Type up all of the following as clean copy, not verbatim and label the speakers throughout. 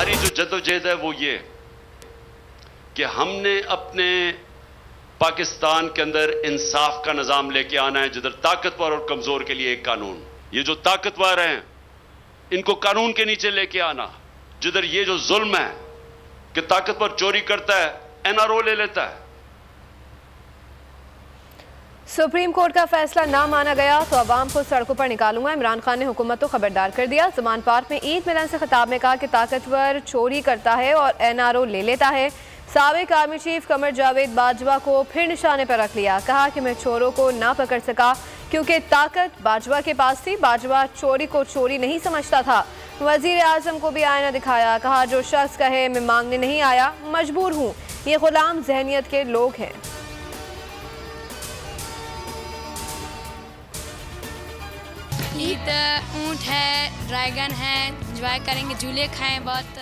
Speaker 1: हमारी जो जद्दोजहद है वो ये कि हमने अपने पाकिस्तान के अंदर इंसाफ का निज़ाम लेके आना है, जिधर ताकतवर और कमज़ोर के लिए एक कानून, ये जो ताकतवर हैं इनको कानून के नीचे लेके आना, जिधर ये जो जुल्म है कि ताकतवर चोरी करता है एनआरओ ले लेता है।
Speaker 2: सुप्रीम कोर्ट का फैसला ना माना गया तो अवाम को सड़कों पर निकालूंगा। इमरान खान ने हुकूमत को खबरदार कर दिया। जमान पार्क में ईद मिलन से खिताब में कहा कि ताकतवर चोरी करता है और एनआरओ ले लेता है। साबिक आर्मी चीफ कमर जावेद बाजवा को फिर निशाने पर रख लिया। कहा कि मैं चोरों को ना पकड़ सका क्योंकि ताकत बाजवा के पास थी। बाजवा चोरी को चोरी नहीं समझता था। वजीर आजम को भी आईना दिखाया। कहा जो शख्स कहे मैं मांगने नहीं आया, मजबूर हूँ, ये गुलाम जहनियत के लोग हैं।
Speaker 3: ईद ऊँट है, ड्रैगन है, एंजॉय करेंगे, झूले खाएं बहुत।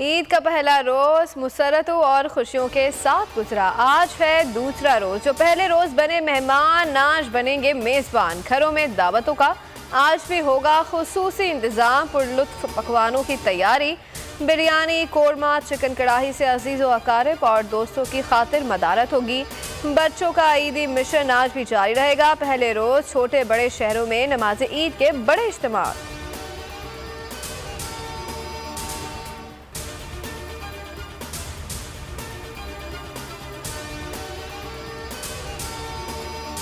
Speaker 2: ईद का पहला रोज मुसरतों और खुशियों के साथ गुजरा। आज है दूसरा रोज। जो पहले रोज बने मेहमान आज बनेंगे मेजबान। घरों में दावतों का आज भी होगा खुसूसी इंतजाम। पुरलुत्फ पकवानों की तैयारी। बिरयानी, कोरमा, चिकन कढ़ाई से अजीज़ व अकारिब और दोस्तों की खातिर मदारत होगी। बच्चों का ईदी मिशन आज भी जारी रहेगा। पहले रोज छोटे बड़े शहरों में नमाज ईद के बड़े इज्तिमा।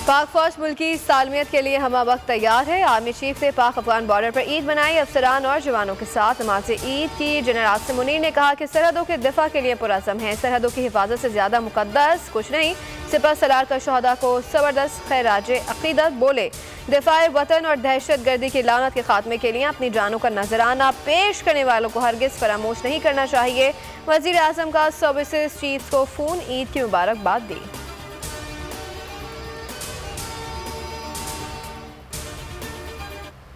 Speaker 2: पाक फौज मुल्की सालमियत के लिए हमा वक्त तैयार है। आर्मी चीफ से पाक अफगान बॉर्डर पर ईद मनाई। अफसरान और जवानों के साथ नमाज ईद की। जनरल आसिम मुनीर ने कहा कि सरहदों के दिफा के लिए पुरअज़म है। सरहदों की हिफाजत से ज़्यादा मुकद्दस कुछ नहीं। सिपह सलार का शहदा को ज़बरदस्त खैराज अक़ीदत। बोले दिफाए वतन और दहशत गर्दी की लानत के खात्मे के लिए अपनी जानों का नजराना पेश करने वालों को हरगिज़ फरामोश नहीं करना चाहिए। वज़ीर आज़म का सर्विसेज चीफ को फ़ोन ईद की मुबारकबाद दी।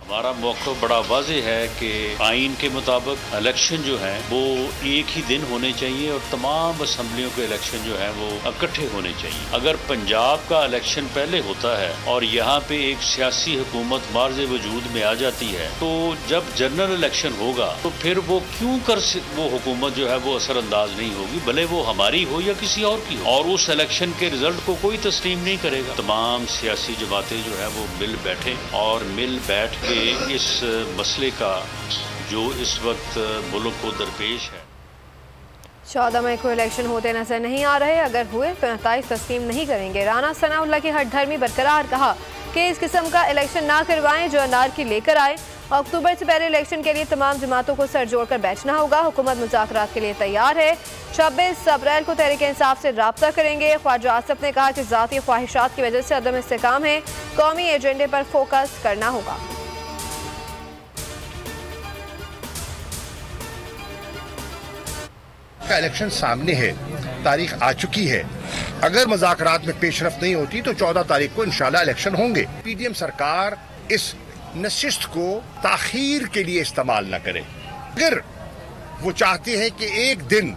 Speaker 4: हमारा मौक़िफ़ बड़ा वाज़ेह है कि आइन के मुताबिक इलेक्शन जो है वो एक ही दिन होने चाहिए और तमाम असम्बलियों के इलेक्शन जो है वो इकट्ठे होने चाहिए। अगर पंजाब का इलेक्शन पहले होता है और यहाँ पे एक सियासी हुकूमत मार्ज़े वजूद में आ जाती है तो जब जनरल इलेक्शन होगा तो फिर वो क्यों कर वो हुकूमत जो है वो असरअंदाज नहीं होगी, भले वो हमारी हो या किसी और की हो, और उस इलेक्शन के रिजल्ट को कोई तस्लीम नहीं करेगा। तमाम सियासी जमातें जो है वो मिल बैठे और मिल बैठ के इस मसले का जो इस वक्त मुल्क को दरपेश है।
Speaker 2: 14 मई को इलेक्शन होते नजर नहीं आ रहे। अगर हुए तो नताइज तस्लीम नहीं करेंगे। राना सनाउल्लाह की हठधर्मी बरकरार। कहा कि इस किस्म का इलेक्शन ना करवाएं जो अनारकी लेकर आए। अक्टूबर से पहले इलेक्शन के लिए तमाम जमातों को सर जोड़कर बैठना होगा। हुकूमत मुज़ाकरात के लिए तैयार है। 26 अप्रैल को तहरीक इंसाफ से राब्ता करेंगे। ख्वाजा आसिफ ने कहा कि ज़ाती ख्वाहिशात की वजह से अदम इस्तेकाम है। कौमी एजेंडे पर फोकस करना होगा।
Speaker 5: का इलेक्शन सामने है, तारीख आ चुकी है। अगर मुज़ाकरात में पेशरफ नहीं होती तो 14 तारीख को इंशाल्लाह इलेक्शन होंगे। पीडीएम सरकार इस नशिस्त को ताखीर के लिए इस्तेमाल न करे। अगर वो चाहते हैं कि एक दिन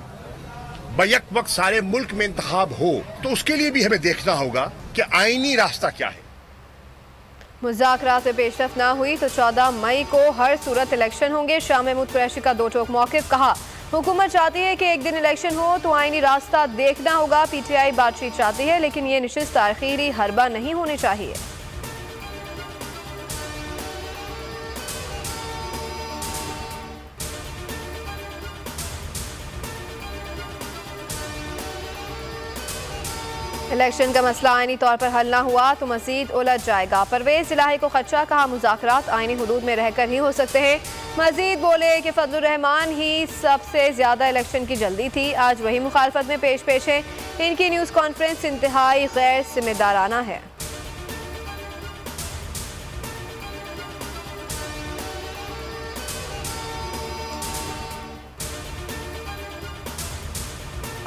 Speaker 5: बैक वक्त सारे मुल्क में इंतखाब हो तो उसके लिए भी हमें देखना होगा कि आईनी रास्ता क्या है।
Speaker 2: मुज़ाकरात में पेशरफ ना हुई तो 14 मई को हर सूरत इलेक्शन होंगे। शाह महमूद कुरैशी का दो टोक मौक़िफ़। कहा हुकूमत चाहती है कि एक दिन इलेक्शन हो तो आईनी रास्ता देखना होगा। पीटीआई बातचीत चाहती है लेकिन ये निशिस्त आखिरी हरबा नहीं होनी चाहिए। इलेक्शन का मसला आईनी तौर पर हल ना हुआ तो मजीद उलझ जाएगा। परवेज इलाही को खदशा। कहा मुज़ाकरात आईनी हुदूद में रहकर ही हो सकते हैं। मजीद बोले कि फजलुर रहमान ही सबसे ज़्यादा इलेक्शन की जल्दी थी, आज वही मुखालफत में पेश है। इनकी न्यूज़ कॉन्फ्रेंस इंतहाई गैर जिम्मेदाराना है।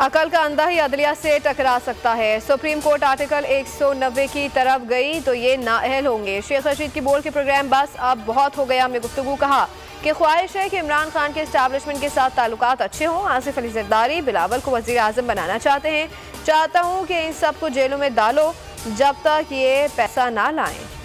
Speaker 2: अकल का अंधा ही अदलिया से टकरा सकता है। सुप्रीम कोर्ट आर्टिकल 190 की तरफ गई तो ये नाअहल होंगे। शेख रशीद की बोल के प्रोग्राम बस अब बहुत हो गया में गुफ्तगू। कहा कि ख्वाहिश है कि इमरान खान के इस्टेब्लिशमेंट के साथ ताल्लुकात अच्छे हों। आसिफ अली जरदारी बिलावल को वज़ीर आज़म बनाना चाहते हैं। चाहता हूँ कि इन सबको जेलों में डालो जब तक ये पैसा ना लाएं।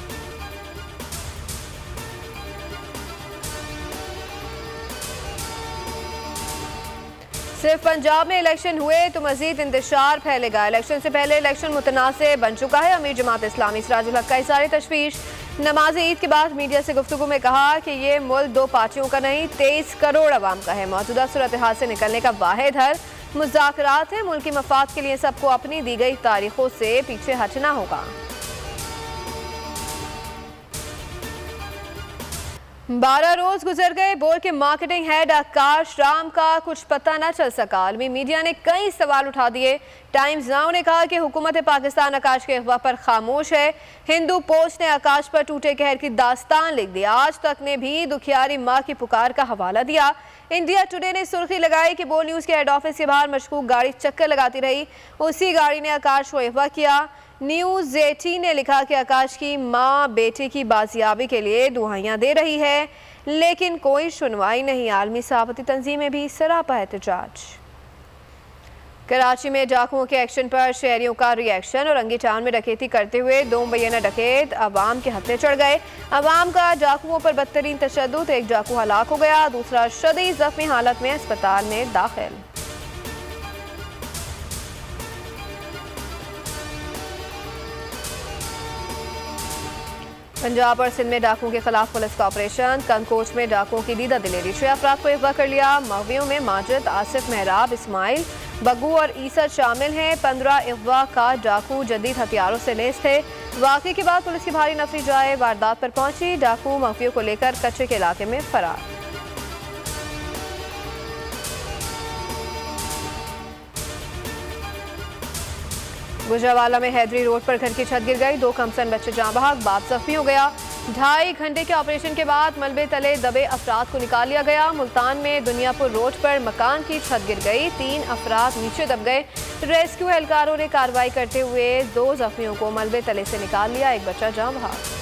Speaker 2: सिर्फ पंजाब में इलेक्शन हुए तो मजीद इंतशार फैलेगा। इलेक्शन से पहले इलेक्शन मुतनाज़ बन चुका है। अमीर जमात इस्लामी सिराजुल हक का इज़हार तशवीश नमाज ईद के बाद मीडिया से गुफ्तगू में कहा कि ये मुल्क 2 पार्टियों का नहीं 23 करोड़ अवाम का है। मौजूदा सूरत हाल से निकलने का वाहिद हल मुज़ाकरात है। मुल्की मफाद के लिए सबको अपनी दी गई तारीखों से पीछे हटना होगा। 12 रोज गुजर गए, बोर्ड के मार्केटिंग हेड आकाश राम का कुछ पता न चल सका। आलमी मीडिया ने कई सवाल उठा दिए। टाइम्स नाउ ने कहा कि हुकूमत पाकिस्तान आकाश के अगवा पर खामोश है। हिंदू पोस्ट ने आकाश पर टूटे कहर की दास्तान लिख दी। आज तक ने भी दुखियारी माँ की पुकार का हवाला दिया। इंडिया टुडे ने सुर्खी लगाई कि बोल न्यूज़ के हेड ऑफिस के बाहर मशकूक गाड़ी चक्कर लगाती रही, उसी गाड़ी ने आकाश को अगवा किया। न्यूज़ 18 ने लिखा कि आकाश की मां बेटे की बाजियाबी के लिए दुआइयां दे रही है, लेकिन कोई सुनवाई नहीं। आलमी सहाफती तंजीमें भी सरापा एहतजाज। कराची में डाकुओं के एक्शन पर शहरियों का रिएक्शन। और रंगी टाउन में डकैती करते हुए 2 मुबैना डकैत अवाम के हत्थे चढ़ गए। अवाम का डाकुओं पर बदतरीन तशद्दुद, एक डाकू हलाक हो गया, दूसरा शदीद जख्मी हालत में अस्पताल में दाखिल। पंजाब और सिंध में डाकुओं के खिलाफ पुलिस का ऑपरेशन। कंकोच में डाकुओं की दीदा दिलेरी, 6 अफराद को अगवा कर लिया। मगवियों में माजिद, आसिफ, मेहराब, इस्माइल, बग्गू और ईसर शामिल हैं। 15 अगवा का डाकू जदीद हथियारों से लैस थे। वाक़े के बाद पुलिस की भारी नफरी जाए वारदात पर पहुंची। डाकू मगवियों को लेकर कच्चे के इलाके में फरार। गुजरावाला में हैदरी रोड पर घर की छत गिर गई, 2 कमसन बच्चे जाँ बहक, बाप जख्मी हो गया। 2.5 घंटे के ऑपरेशन के बाद मलबे तले दबे अफराद को निकाल लिया गया। मुल्तान में दुनियापुर रोड पर मकान की छत गिर गई, 3 अफराद नीचे दब गए। रेस्क्यू एहलकारों ने कार्रवाई करते हुए 2 जख्मियों को मलबे तले से निकाल लिया, एक बच्चा जाँ बहक।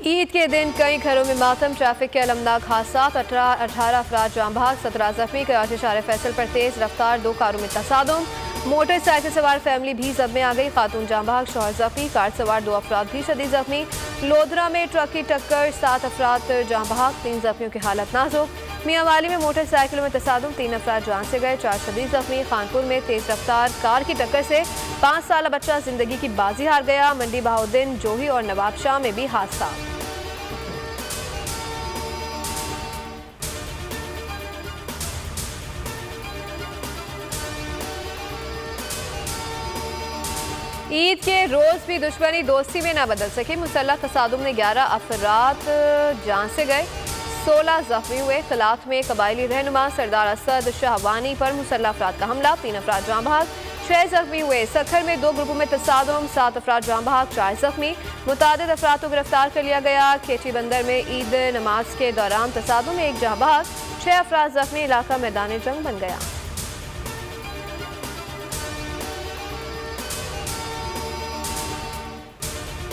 Speaker 2: ईद के दिन कई घरों में मातम, ट्रैफिक के अलमनाक हादसात, 18 अफराद जाँ बहक, 17 जख्मी। कराची शार फैसल पर तेज रफ्तार 2 कारों में तसादुम, मोटरसाइकिल सवार फैमिली भी जद में आ गई, खातून जाँ बहक, शौहर जख्मी। कार सवार 2 अफराद भी शदीद जख्मी। लोधरा में ट्रक की टक्कर, 7 अफराद जाँ बहक, 3 जख्मियों की हालत नाजुक। मियांवाली में मोटरसाइकिलों में तसादुम, 3 अफराद जान से गए, 4 शदीद जख्मी। खानपुर में तेज रफ्तार कार की टक्कर से 5 साल बच्चा जिंदगी की बाजी हार गया। मंडी बहाउद्दीन, जोही और नवाबशाह में भी हादसा। ईद के रोज भी दुश्मनी दोस्ती में न बदल सके। मुसल्लह तसादुम ने 11 अफराद जान से गए, 16 जख्मी हुए। खिलाफ में कबायली रहनुमा सरदार असद शाहवानी पर मुसल्लह अफराद का हमला, 3 अफराद जाँ बहक, 6 जख्मी हुए। सखर में 2 ग्रुपों में तसादुम, 7 अफराद जाँ बहक, 4 जख्मी। मुतादिद अफराद को गिरफ्तार कर लिया गया। खेती बंदर में ईद नमाज के दौरान तसादुम में 1 जाँ बहक, 6 अफराद जख्मी। इलाका मैदान जंग बन गया।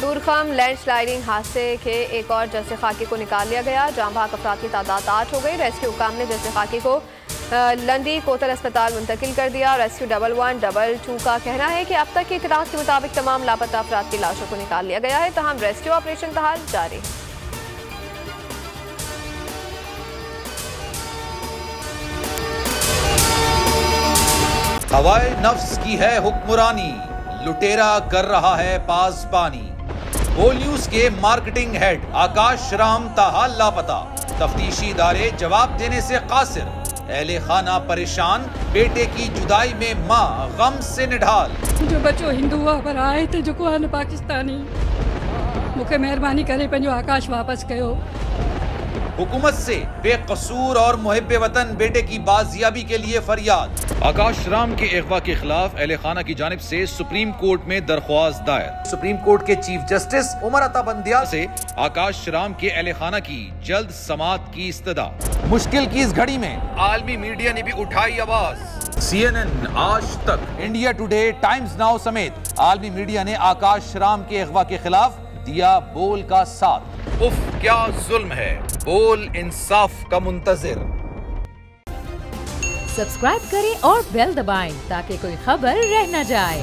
Speaker 2: दूरखम लैंडस्लाइडिंग हादसे के एक और जैसे खाकी को निकाल लिया गया। जाँ बहक अफराद की तादाद 8 हो गई। रेस्क्यू हुकाम ने जैसे खाकी को लंदी कोतल अस्पताल मुंतकिल कर दिया। रेस्क्यू 1112 का कहना है कि अब तक की इतलात के मुताबिक तमाम लापता अफराद की लाशों को निकाल लिया गया है, तमाम रेस्क्यू ऑपरेशन बहाल जारी है।
Speaker 6: हवाए नफ्स की है हुक्मरानी, लुटेरा कर रहा है पासबानी। बोल न्यूज के मार्केटिंग हेड आकाश राम ताहाल लापता, तफ्तीशी इदारे जवाब देने से कासिर। अहले खाना परेशान, बेटे की जुदाई में माँ गम से निढाल।
Speaker 7: जो बच्चो हिंदू हुआ पर आए थे जो को पाकिस्तानी, मुझे मेहरबानी करे पंजो आकाश वापस कयो।
Speaker 6: हुकूमत से बेकसूर और मुहिब्बे वतन बेटे की बाजियाबी के लिए फरियाद। आकाश राम के अगवा के खिलाफ अहले खाना की जानिब से सुप्रीम कोर्ट में दरख्वास्त दायर। सुप्रीम कोर्ट के चीफ जस्टिस उमर अता बंदियाल से आकाश राम के अहले खाना की जल्द समाअत की इस्तदा। मुश्किल की इस घड़ी में आलमी मीडिया ने भी उठाई आवाज। CNN, आज तक, इंडिया टुडे, टाइम्स नाउ समेत आलमी मीडिया ने आकाश राम के अगवा के खिलाफ दिया बोल का साथ। उफ क्या जुल्म है, बोल इंसाफ का मुंतजिर।
Speaker 8: सब्सक्राइब करें और बेल दबाएं ताकि कोई खबर रह न जाए।